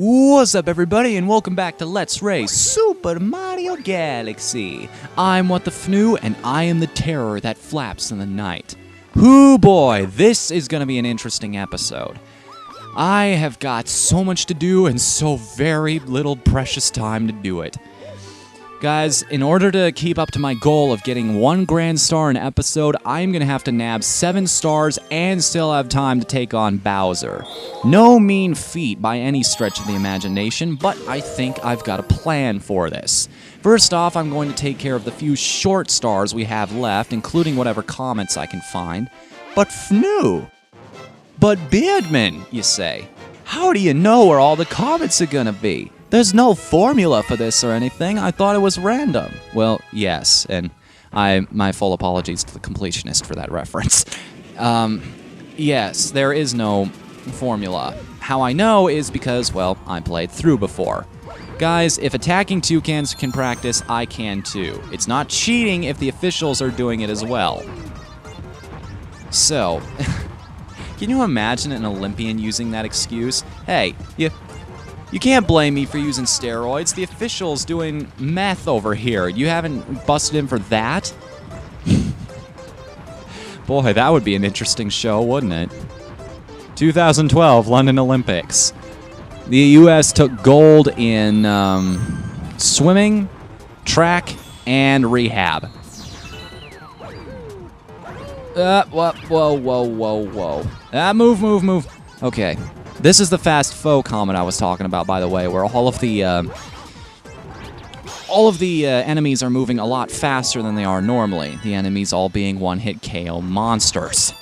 What's up, everybody, and welcome back to Let's Race Super Mario Galaxy. I'm Whatthefnu, and I am the terror that flaps in the night. Hoo boy, this is gonna be an interesting episode. I have got so much to do and so very little precious time to do it. Guys, in order to keep up to my goal of getting 1 grand star an episode, I'm gonna have to nab 7 stars and still have time to take on Bowser. No mean feat by any stretch of the imagination, but I think I've got a plan for this. First off, I'm going to take care of the few short stars we have left, including whatever comments I can find. But Fnu! But Beardman, you say? How do you know where all the comments are gonna be? There's no formula for this or anything. I thought it was random. Well, yes, and my full apologies to the completionist for that reference. Yes, there is no formula. How I know is because, well, I played through before. Guys, if attacking toucans can practice, I can too. It's not cheating if the officials are doing it as well. So, can you imagine an Olympian using that excuse? Hey, you can't blame me for using steroids. The official's doing meth over here. You haven't busted him for that? Boy, that would be an interesting show, wouldn't it? 2012 London Olympics. The U.S. took gold in swimming, track, and rehab. Whoa. Move. Okay. This is the fast foe comment I was talking about, by the way, where all of the enemies are moving a lot faster than they are normally. The enemies all being one-hit KO monsters.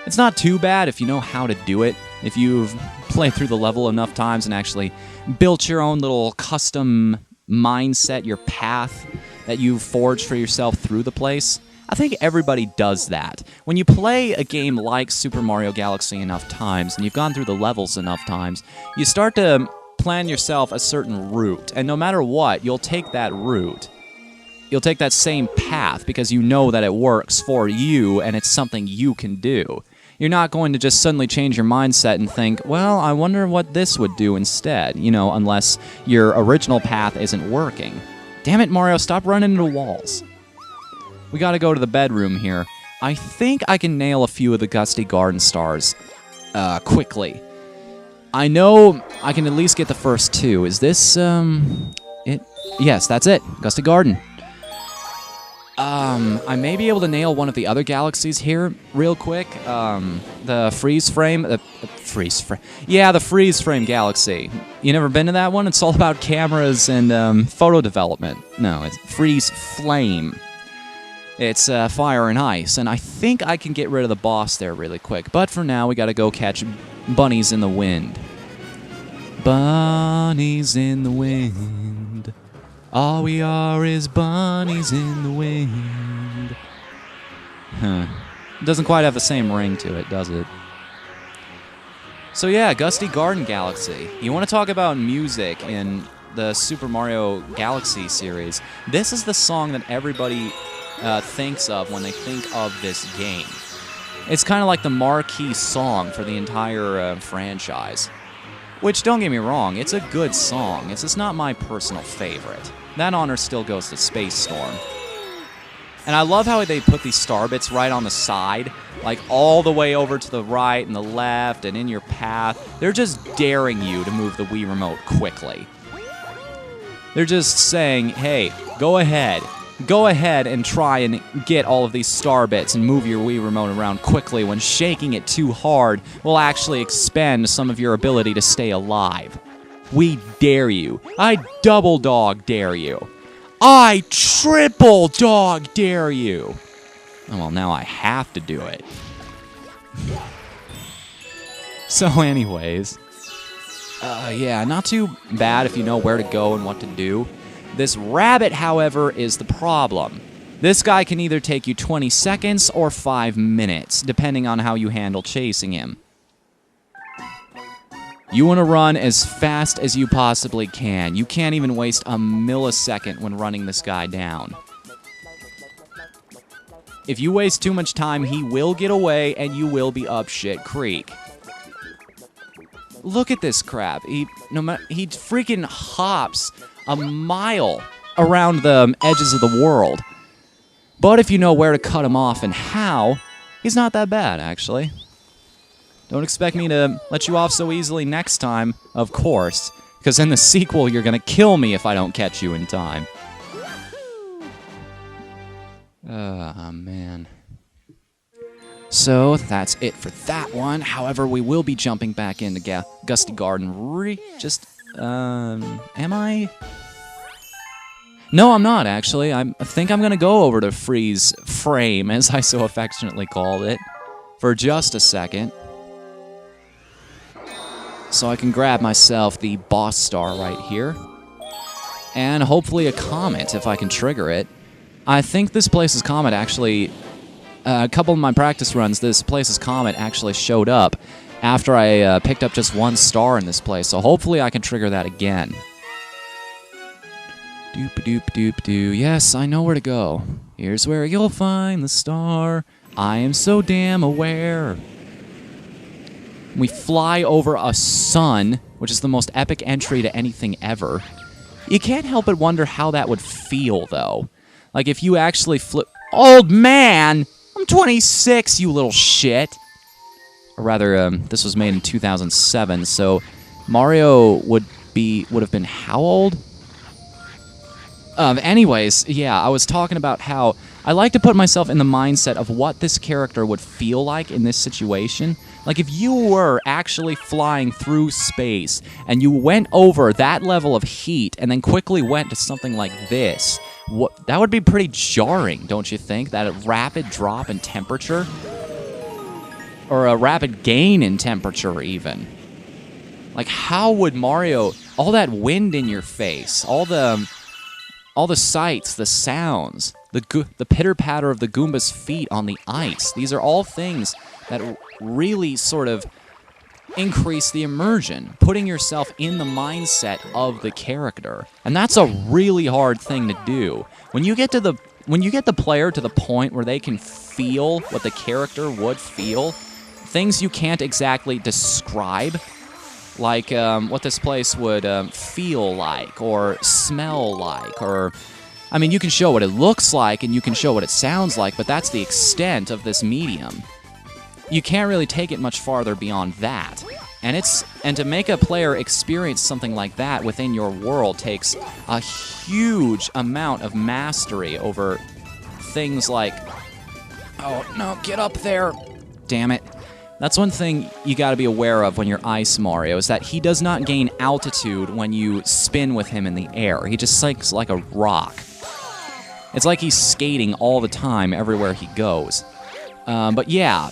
It's not too bad if you know how to do it. If you've played through the level enough times and actually built your own little custom mindset, your path that you've forged for yourself through the place. I think everybody does that. When you play a game like Super Mario Galaxy enough times, and you've gone through the levels enough times, you start to plan yourself a certain route, and no matter what, you'll take that route. You'll take that same path because you know that it works for you, and it's something you can do. You're not going to just suddenly change your mindset and think, well, I wonder what this would do instead, you know, unless your original path isn't working. Damn it, Mario, stop running into walls. We gotta go to the bedroom here. I think I can nail a few of the Gusty Garden stars quickly. I know I can at least get the first 2. Is this, it? Yes, that's it. Gusty Garden. I may be able to nail one of the other galaxies here real quick. The freeze frame. Yeah, the freeze frame galaxy. You never been to that one? It's all about cameras and photo development. No, it's freeze flame. It's fire and ice, and I think I can get rid of the boss there really quick. But for now, we gotta go catch bunnies in the wind. Bunnies in the wind. All we are is bunnies in the wind. Huh. It doesn't quite have the same ring to it, does it? So yeah, Gusty Garden Galaxy. You want to talk about music in the Super Mario Galaxy series? This is the song that everybody thinks of when they think of this game. It's kind of like the marquee song for the entire franchise. Which, don't get me wrong, it's a good song. It's just not my personal favorite. That honor still goes to Space Storm. And I love how they put these star bits right on the side, like all the way over to the right and the left and in your path. They're just daring you to move the Wii Remote quickly. They're just saying, hey, go ahead. Go ahead and try and get all of these star bits and move your Wii Remote around quickly when shaking it too hard will actually expend some of your ability to stay alive. We dare you. I double dog dare you. I triple dog dare you. Oh, well, now I have to do it. So anyways, yeah, not too bad if you know where to go and what to do. This rabbit, however, is the problem. This guy can either take you 20 seconds or 5 minutes, depending on how you handle chasing him. You want to run as fast as you possibly can. You can't even waste a millisecond when running this guy down. If you waste too much time, he will get away and you will be up shit creek. Look at this crap. He freaking hops a mile around the edges of the world. But if you know where to cut him off and how, he's not that bad, actually. Don't expect me to let you off so easily next time, of course, because in the sequel you're gonna kill me if I don't catch you in time. Oh, man. So, that's it for that one. However, we will be jumping back into Gusty Garden am I? No, I'm not, actually. I think I'm going to go over to Freeze Frame, as I so affectionately called it, for just a second. So I can grab myself the boss star right here. And hopefully a comet, if I can trigger it. I think this place's comet actually... a couple of my practice runs, this place's comet actually showed up after I picked up just one star in this place. So hopefully I can trigger that again. Doop-a-doop-doop-doo. Yes, I know where to go. Here's where you'll find the star. I am so damn aware. We fly over a sun, which is the most epic entry to anything ever. You can't help but wonder how that would feel, though. Like, if you actually flip... Old man! I'm 26, you little shit! Or rather, this was made in 2007, so Mario would have been how old? Anyways, yeah, I was talking about how I like to put myself in the mindset of what this character would feel like in this situation. Like, if you were actually flying through space and you went over that level of heat and then quickly went to something like this, that would be pretty jarring, don't you think? That rapid drop in temperature? Or a rapid gain in temperature, even. Like, how would Mario... All that wind in your face, all the sights, the sounds, the pitter-patter of the Goomba's feet on the ice. These are all things that really sort of increase the immersion, putting yourself in the mindset of the character. And that's a really hard thing to do. When you get the player to the point where they can feel what the character would feel, things you can't exactly describe, like what this place would feel like or smell like, or... I mean, you can show what it looks like and you can show what it sounds like, but that's the extent of this medium. You can't really take it much farther beyond that. And to make a player experience something like that within your world takes a huge amount of mastery over things like... Oh, no, get up there! Damn it. That's one thing you gotta be aware of when you're Ice Mario, is that he does not gain altitude when you spin with him in the air. He just sinks like a rock. It's like he's skating all the time everywhere he goes. But yeah,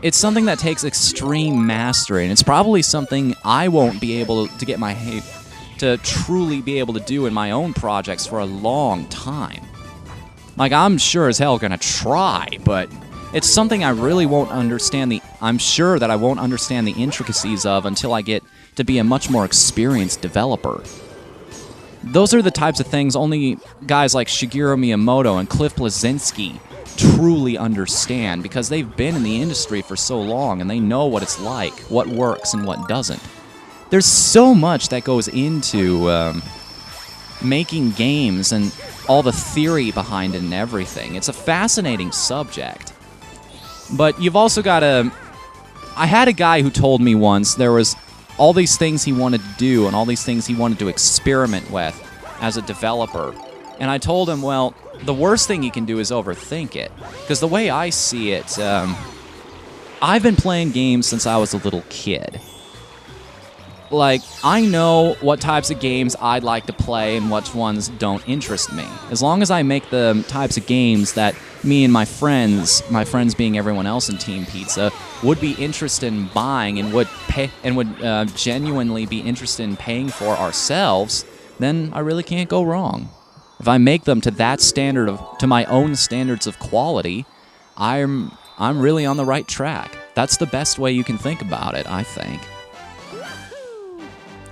it's something that takes extreme mastery, and it's probably something I won't be able to get to truly be able to do in my own projects for a long time. Like, I'm sure as hell gonna try, but it's something I really won't understand I'm sure that I won't understand the intricacies of until I get to be a much more experienced developer. Those are the types of things only guys like Shigeru Miyamoto and Cliff Bleszinski truly understand, because they've been in the industry for so long and they know what it's like, what works and what doesn't. There's so much that goes into making games and all the theory behind it and everything. It's a fascinating subject. But you've also got to... I had a guy who told me once there was all these things he wanted to do and all these things he wanted to experiment with as a developer. And I told him, well, the worst thing you can do is overthink it. Because the way I see it, I've been playing games since I was a little kid. Like, I know what types of games I'd like to play and which ones don't interest me. As long as I make the types of games that me and my friends being everyone else in Team Pizza, would be interested in buying and would genuinely be interested in paying for ourselves, then I really can't go wrong. If I make them to that standard to my own standards of quality, I'm really on the right track. That's the best way you can think about it, I think.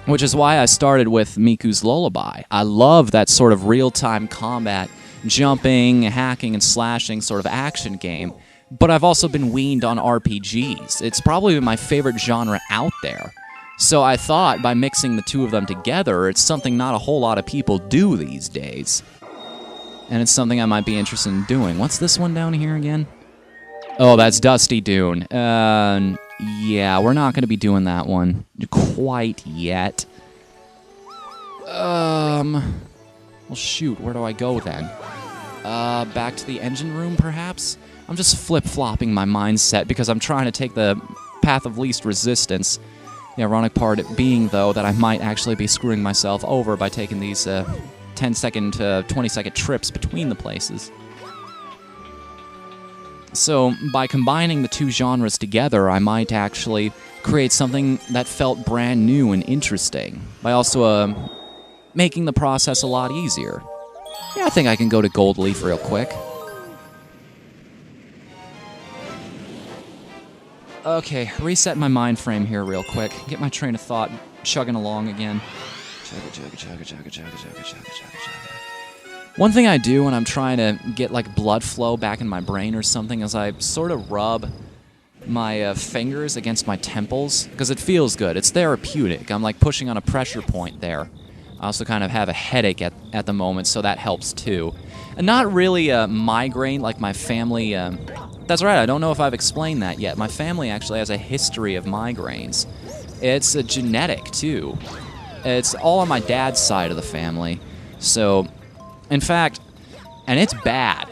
Which is why I started with Miku's Lullaby. I love that sort of real-time combat, jumping, hacking, and slashing sort of action game, but I've also been weaned on RPGs. It's probably my favorite genre out there. So I thought by mixing the two of them together, it's something not a whole lot of people do these days. And it's something I might be interested in doing. What's this one down here again? Oh, that's Dusty Dune. Yeah, we're not going to be doing that one quite yet. Well, shoot, where do I go then? Back to the engine room, perhaps? I'm just flip-flopping my mindset because I'm trying to take the path of least resistance. The ironic part being, though, that I might actually be screwing myself over by taking these 10-second to 20-second trips between the places. So, by combining the two genres together, I might actually create something that felt brand new and interesting, by also making the process a lot easier. Yeah, I think I can go to Gold Leaf real quick. Okay, reset my mind frame here real quick. Get my train of thought chugging along again. One thing I do when I'm trying to get like blood flow back in my brain or something is I sort of rub my fingers against my temples because it feels good. It's therapeutic. I'm like pushing on a pressure point there. I also kind of have a headache at the moment, so that helps too. And not really a migraine like my family. That's right, I don't know if I've explained that yet. My family actually has a history of migraines. It's genetic too. It's all on my dad's side of the family. So, in fact, and it's bad.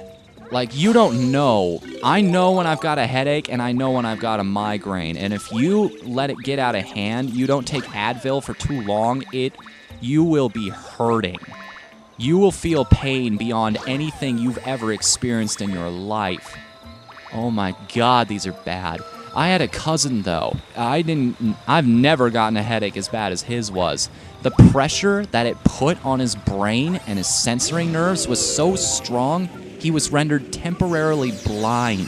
Like, you don't know. I know when I've got a headache, and I know when I've got a migraine. And if you let it get out of hand, you don't take Advil for too long, you will be hurting. You will feel pain beyond anything you've ever experienced in your life. Oh my God, these are bad. I had a cousin, though. I've never gotten a headache as bad as his was. The pressure that it put on his brain and his sensory nerves was so strong, he was rendered temporarily blind.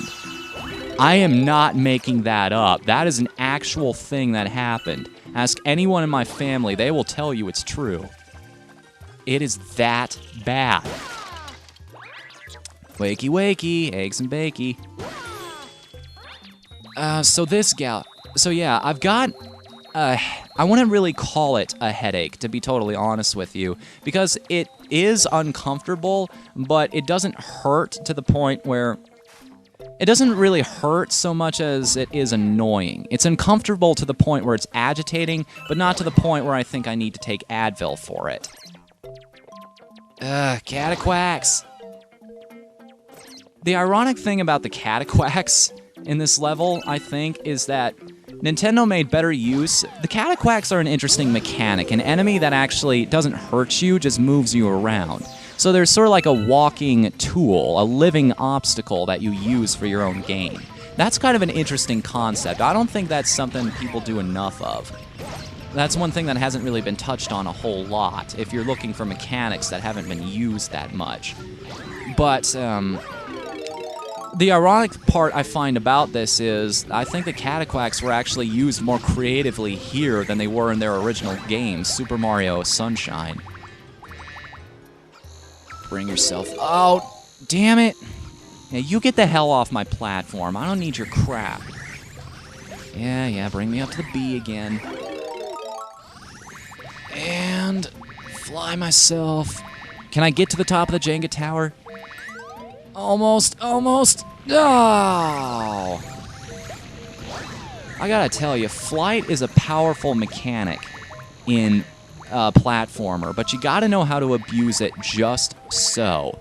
I am not making that up. That is an actual thing that happened. Ask anyone in my family, they will tell you it's true. It is that bad. Wakey, wakey, eggs and bakey. So yeah, I've got, I wouldn't really call it a headache, to be totally honest with you, because it is uncomfortable, but it doesn't hurt to the point where, it doesn't really hurt so much as it is annoying. It's uncomfortable to the point where it's agitating, but not to the point where I think I need to take Advil for it. Cataquacks. The ironic thing about the Cataquacks in this level, I think, is that Nintendo made better use. The Cataquacks are an interesting mechanic, an enemy that actually doesn't hurt you, just moves you around. So they're sort of like a walking tool, a living obstacle that you use for your own gain. That's kind of an interesting concept. I don't think that's something people do enough of. That's one thing that hasn't really been touched on a whole lot, if you're looking for mechanics that haven't been used that much. But, the ironic part I find about this is, I think the Cataquacks were actually used more creatively here than they were in their original game, Super Mario Sunshine. Bring yourself out. Damn it. Yeah, you get the hell off my platform. I don't need your crap. Yeah, bring me up to the B again. And fly myself. Can I get to the top of the Jenga tower? Almost. Oh! I gotta tell you, flight is a powerful mechanic in a platformer, but you gotta know how to abuse it just so.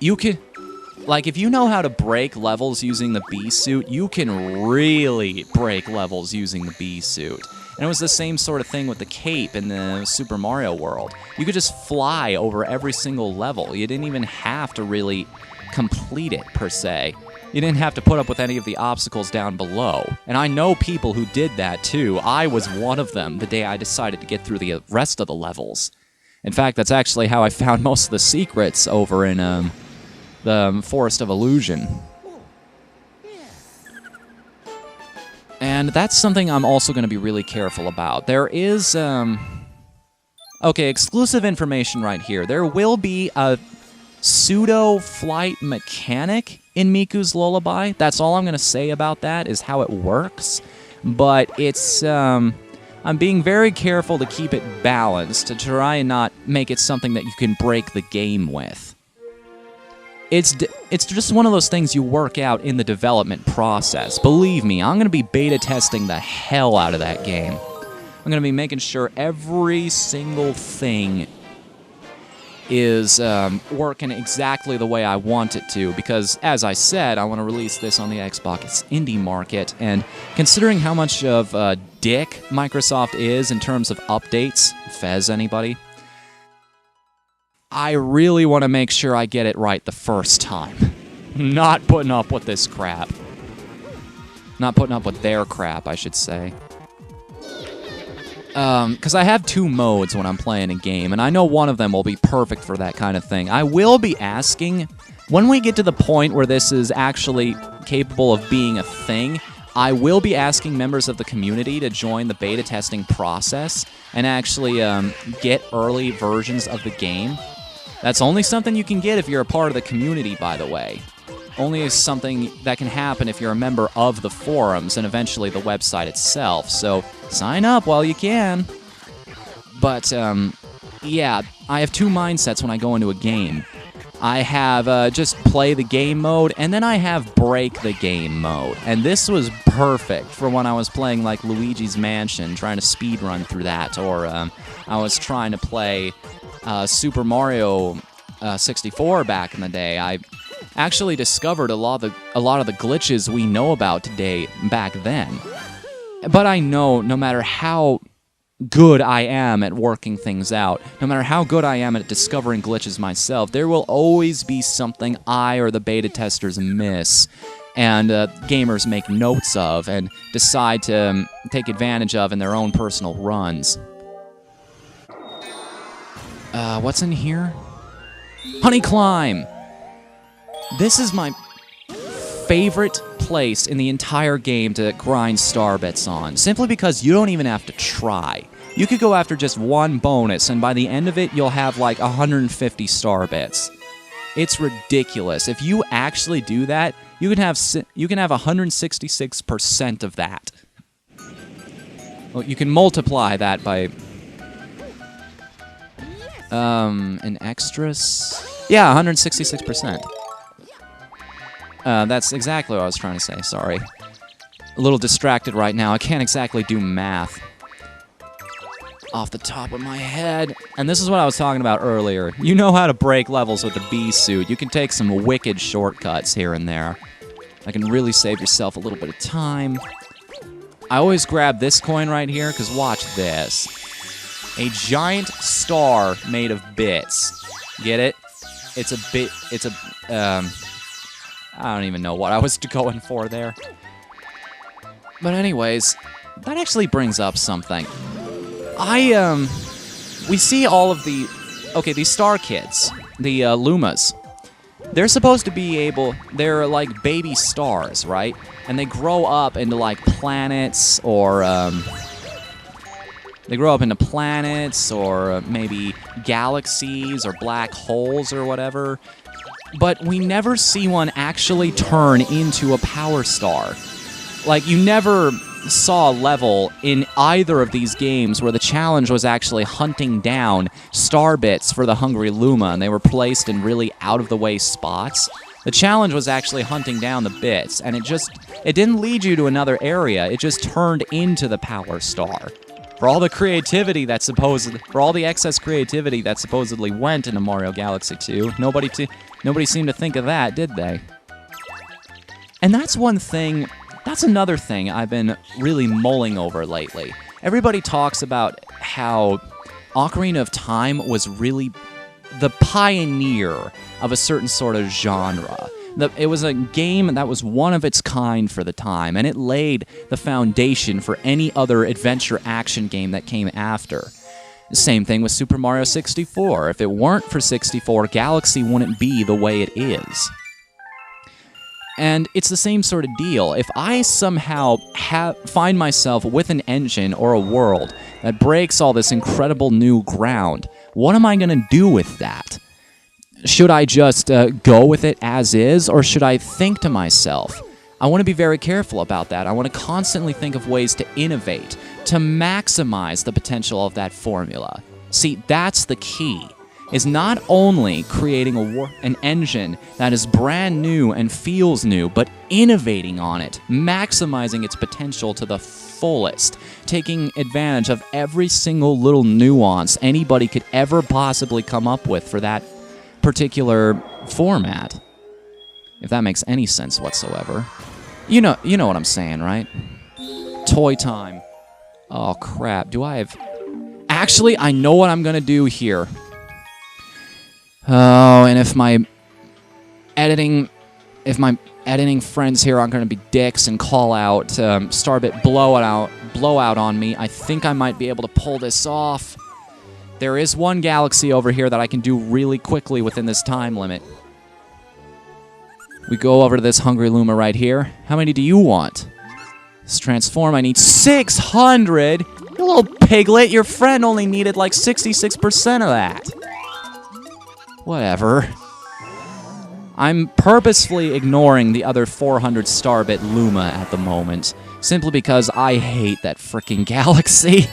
You can, like, if you know how to break levels using the bee suit, you can really break levels using the bee suit. And it was the same sort of thing with the cape in the Super Mario world. You could just fly over every single level. You didn't even have to really complete it, per se. You didn't have to put up with any of the obstacles down below. And I know people who did that, too. I was one of them the day I decided to get through the rest of the levels. In fact, that's actually how I found most of the secrets over in the Forest of Illusion. And that's something I'm also going to be really careful about. There is, okay, exclusive information right here. There will be a pseudo-flight mechanic in Miku's Lullaby. That's all I'm going to say about that, is how it works. But it's, I I'm being very careful to keep it balanced, to try and not make it something that you can break the game with. It's just one of those things you work out in the development process. Believe me, I'm going to be beta testing the hell out of that game. I'm going to be making sure every single thing is working exactly the way I want it to, because, as I said, I want to release this on the Xbox indie market, and considering how much of a dick Microsoft is in terms of updates, Fez anybody? I really want to make sure I get it right the first time. Not putting up with this crap. Not putting up with their crap, I should say. Because I have two modes when I'm playing a game, and I know one of them will be perfect for that kind of thing. I will be asking, when we get to the point where this is actually capable of being a thing, I will be asking members of the community to join the beta testing process and actually get early versions of the game. That's only something you can get if you're a part of the community, by the way. Only something that can happen if you're a member of the forums and eventually the website itself, so sign up while you can. But, yeah, I have two mindsets when I go into a game. I have just play the game mode, and then I have break the game mode. And this was perfect for when I was playing, like, Luigi's Mansion, trying to speedrun through that, or I was trying to play Super Mario 64 back in the day. I actually discovered a lot of the glitches we know about today back then. But I know no matter how good I am at working things out, no matter how good I am at discovering glitches myself, there will always be something I or the beta testers miss, and gamers make notes of and decide to take advantage of in their own personal runs. What's in here? Honey Climb! This is my favorite place in the entire game to grind star bits on, simply because you don't even have to try. You could go after just one bonus, and by the end of it, you'll have like 150 star bits. It's ridiculous. If you actually do that, you can have 166% of that. Well, you can multiply that by an extras. Yeah, 166%. That's exactly what I was trying to say, sorry. A little distracted right now, I can't exactly do math off the top of my head. And this is what I was talking about earlier. You know how to break levels with the bee suit. You can take some wicked shortcuts here and there. I can really save yourself a little bit of time. I always grab this coin right here, because watch this. A giant star made of bits. Get it? It's a I don't even know what I was going for there. But anyways, that actually brings up something. We see all of the, these star kids, the Lumas. They're supposed to be they're like baby stars, right? And they grow up into like planets, or maybe galaxies or black holes or whatever. But we never see one actually turn into a power star. Like, you never saw a level in either of these games where the challenge was actually hunting down star bits for the Hungry Luma, and they were placed in really out-of-the-way spots. The challenge was actually hunting down the bits, and it didn't lead you to another area, it just turned into the power star. For all the creativity for all the excess creativity that supposedly went into Mario Galaxy 2, nobody seemed to think of that, did they? And that's another thing I've been really mulling over lately. Everybody talks about how Ocarina of Time was really the pioneer of a certain sort of genre. It was a game that was one of its kind for the time, and it laid the foundation for any other adventure action game that came after. Same thing with Super Mario 64. If it weren't for 64, Galaxy wouldn't be the way it is. And it's the same sort of deal. If I somehow find myself with an engine or a world that breaks all this incredible new ground, what am I going to do with that? Should I just go with it as is, or should I think to myself, I want to be very careful about that. I want to constantly think of ways to innovate, to maximize the potential of that formula. See, that's the key, is not only creating an engine that is brand new and feels new, but innovating on it, maximizing its potential to the fullest, taking advantage of every single little nuance anybody could ever possibly come up with for that particular format. If that makes any sense whatsoever. You know what I'm saying, right? Toy time. Oh, crap. Do I have... Actually, I know what I'm going to do here. Oh, and if my editing friends here aren't going to be dicks and call out Starbit blowout on me, I think I might be able to pull this off. There is one galaxy over here that I can do really quickly within this time limit. We go over to this Hungry Luma right here. How many do you want? Let's transform. I need 600! You little piglet, your friend only needed like 66% of that. Whatever. I'm purposefully ignoring the other 400 Starbit Luma at the moment, simply because I hate that frickin' galaxy.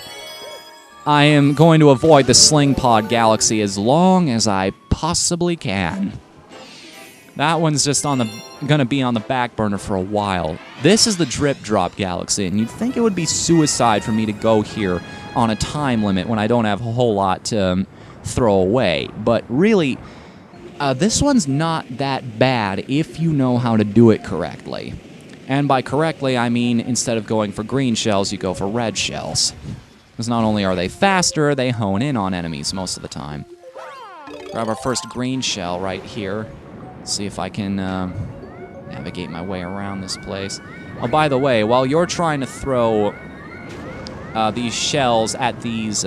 I am going to avoid the Sling Pod galaxy as long as I possibly can. That one's just gonna be on the back burner for a while. This is the Drip Drop galaxy, and you'd think it would be suicide for me to go here on a time limit when I don't have a whole lot to throw away. But really, this one's not that bad if you know how to do it correctly. And by correctly, I mean instead of going for green shells, you go for red shells. Because not only are they faster, they hone in on enemies most of the time. Grab our first green shell right here. See if I can navigate my way around this place. Oh, by the way, while you're trying to throw these shells at these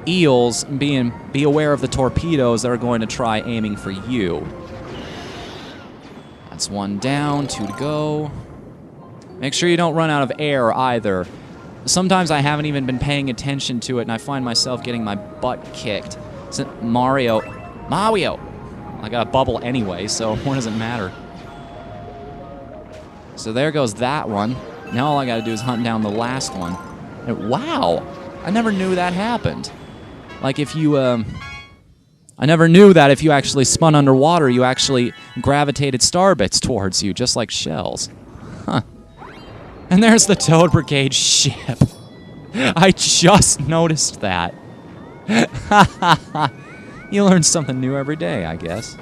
eels, be aware of the torpedoes that are going to try aiming for you. That's one down, 2 to go. Make sure you don't run out of air either. Sometimes I haven't even been paying attention to it, and I find myself getting my butt kicked. Mario! I got a bubble anyway, so what does it matter? So there goes that one. Now all I gotta do is hunt down the last one. And wow! I never knew that happened. Like if you, I never knew that if you actually spun underwater, you actually gravitated starbits towards you, just like shells. Huh. And there's the Toad Brigade ship. I just noticed that. You learn something new every day, I guess.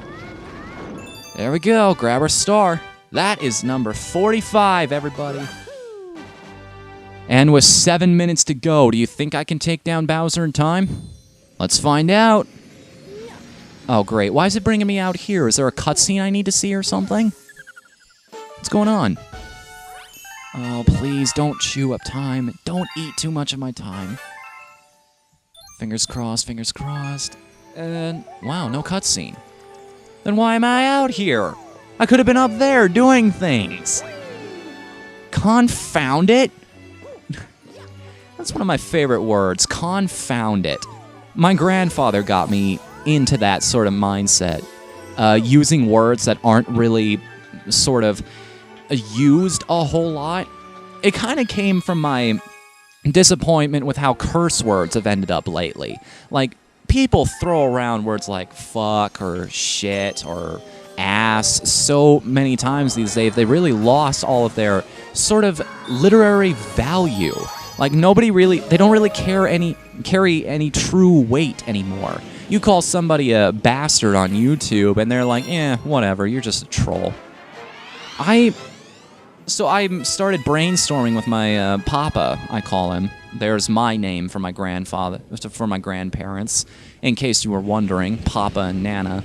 There we go, grab our star. That is number 45, everybody. And with 7 minutes to go, do you think I can take down Bowser in time? Let's find out. Oh, great. Why is it bringing me out here? Is there a cutscene I need to see or something? What's going on? Oh, please, don't chew up time. Don't eat too much of my time. Fingers crossed, fingers crossed. And, wow, no cutscene. Then why am I out here? I could have been up there doing things. Confound it. That's one of my favorite words, confound it. My grandfather got me into that sort of mindset. Using words that aren't really sort of used a whole lot. It kind of came from my disappointment with how curse words have ended up lately. Like, people throw around words like fuck or shit or ass so many times these days, they really lost all of their sort of literary value. Like, they don't really carry any true weight anymore. You call somebody a bastard on YouTube, and they're like, whatever, you're just a troll. So I started brainstorming with my papa, I call him. There's my name for my grandparents, in case you were wondering, Papa and Nana.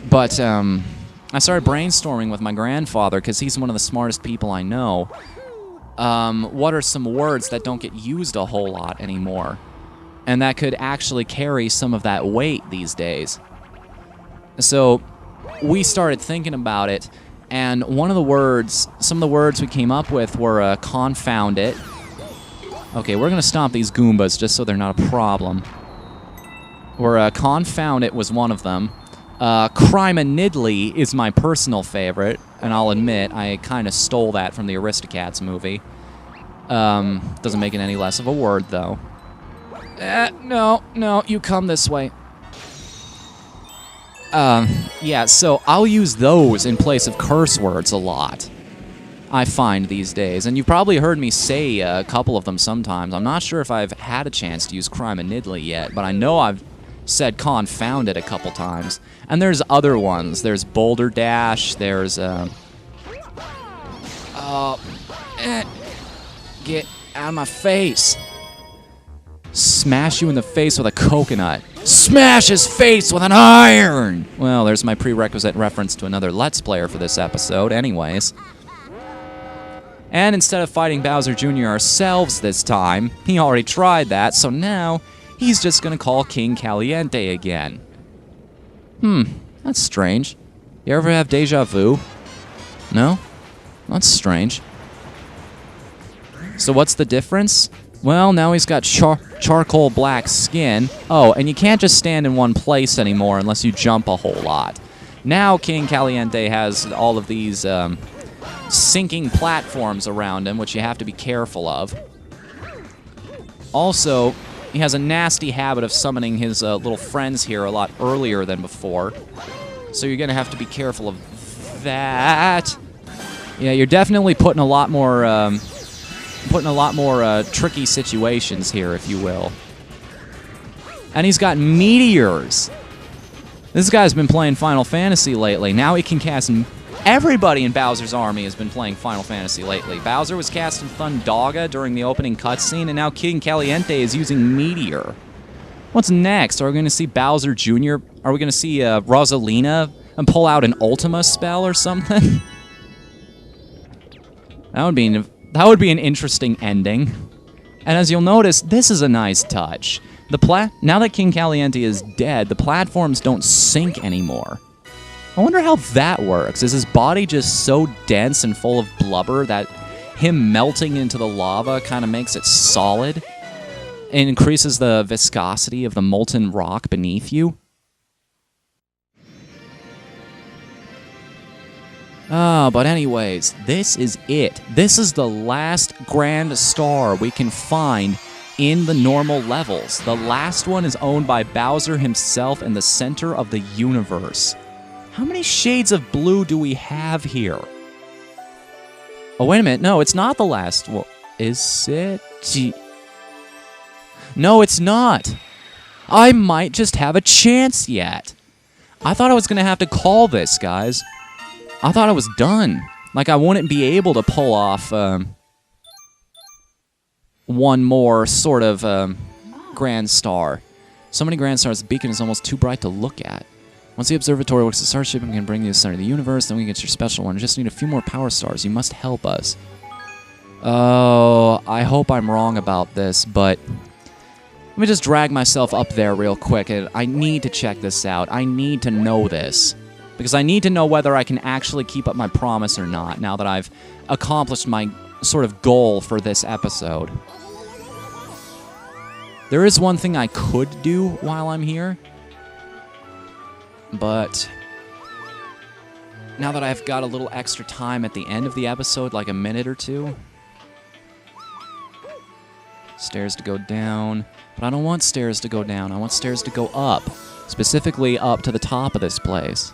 But I started brainstorming with my grandfather, because he's one of the smartest people I know. What are some words that don't get used a whole lot anymore, and that could actually carry some of that weight these days? So we started thinking about it, and some of the words we came up with were confound it. Okay, we're gonna stomp these Goombas just so they're not a problem. Confound it was one of them. Crime and Nidley is my personal favorite, and I'll admit I kind of stole that from the Aristocats movie. Doesn't make it any less of a word, though. No, you come this way. Yeah, so I'll use those in place of curse words a lot, I find, these days. And you've probably heard me say a couple of them sometimes. I'm not sure if I've had a chance to use crime and Nidley yet, but I know I've said confounded a couple times. And there's other ones. There's Boulder Dash, there's, get out of my face. Smash you in the face with a coconut. Smash his face with an iron! Well, there's my prerequisite reference to another Let's Player for this episode, anyways. And instead of fighting Bowser Jr. ourselves this time, he already tried that, so now he's just gonna call King Caliente again. That's strange. You ever have deja vu? No? That's strange. So what's the difference? Well, now he's got charcoal black skin. Oh, and you can't just stand in one place anymore unless you jump a whole lot. Now King Caliente has all of these sinking platforms around him, which you have to be careful of. Also, he has a nasty habit of summoning his little friends here a lot earlier than before. So you're going to have to be careful of that. Yeah, you're definitely putting a lot more tricky situations here, if you will. And he's got meteors. This guy's been playing Final Fantasy lately. Now he can cast... Everybody in Bowser's army has been playing Final Fantasy lately. Bowser was casting Thundaga during the opening cutscene, and now King Caliente is using Meteor. What's next? Are we going to see Bowser Jr.? Are we going to see Rosalina and pull out an Ultima spell or something? That would be an interesting ending. And as you'll notice, this is a nice touch. Now that King Caliente is dead, the platforms don't sink anymore. I wonder how that works. Is his body just so dense and full of blubber that him melting into the lava kind of makes it solid and increases the viscosity of the molten rock beneath you? But anyways, this is it. This is the last grand star we can find in the normal levels. The last one is owned by Bowser himself in the center of the universe. How many shades of blue do we have here? Oh, wait a minute. No, it's not the last one. Is it? No, it's not. I might just have a chance yet. I thought I was going to have to call this, guys. I thought I was done. Like, I wouldn't be able to pull off one more sort of grand star. So many grand stars, the beacon is almost too bright to look at. Once the observatory works, the starship and can bring you to the center of the universe, then we get your special one. We just need a few more power stars. You must help us. Oh, I hope I'm wrong about this, but let me just drag myself up there real quick. I need to check this out. I need to know this. Because I need to know whether I can actually keep up my promise or not, now that I've accomplished my sort of goal for this episode. There is one thing I could do while I'm here. But now that I've got a little extra time at the end of the episode, like a minute or two. Stairs to go down. But I don't want stairs to go down. I want stairs to go up. Specifically up to the top of this place.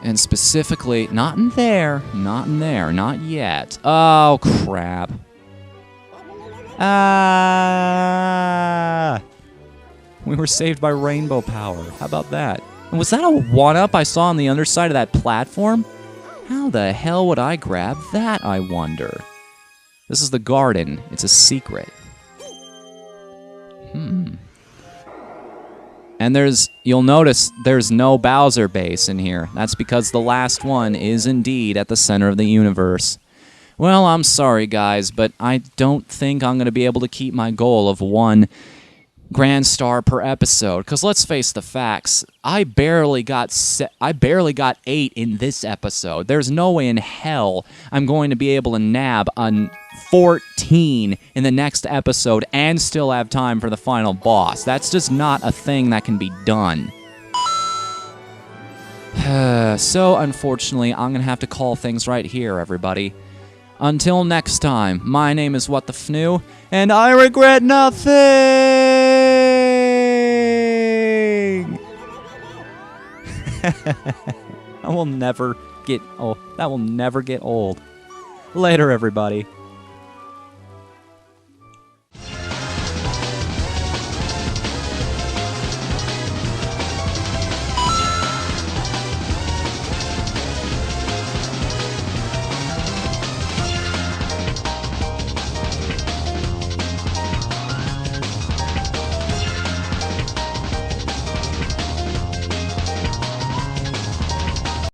And specifically, not in there, not yet. Oh, crap. We were saved by rainbow power. How about that? And was that a one-up I saw on the underside of that platform? How the hell would I grab that, I wonder? This is the garden. It's a secret. And you'll notice there's no Bowser base in here. That's because the last one is indeed at the center of the universe. Well, I'm sorry, guys, but I don't think I'm going to be able to keep my goal of one grand star per episode. Because let's face the facts, I barely got 8 in this episode. There's no way in hell I'm going to be able to nab a 14 in the next episode and still have time for the final boss. That's just not a thing that can be done. So, unfortunately, I'm going to have to call things right here, everybody. Until next time, my name is Whatthefnu, and I regret nothing! That will never get old. Later, everybody.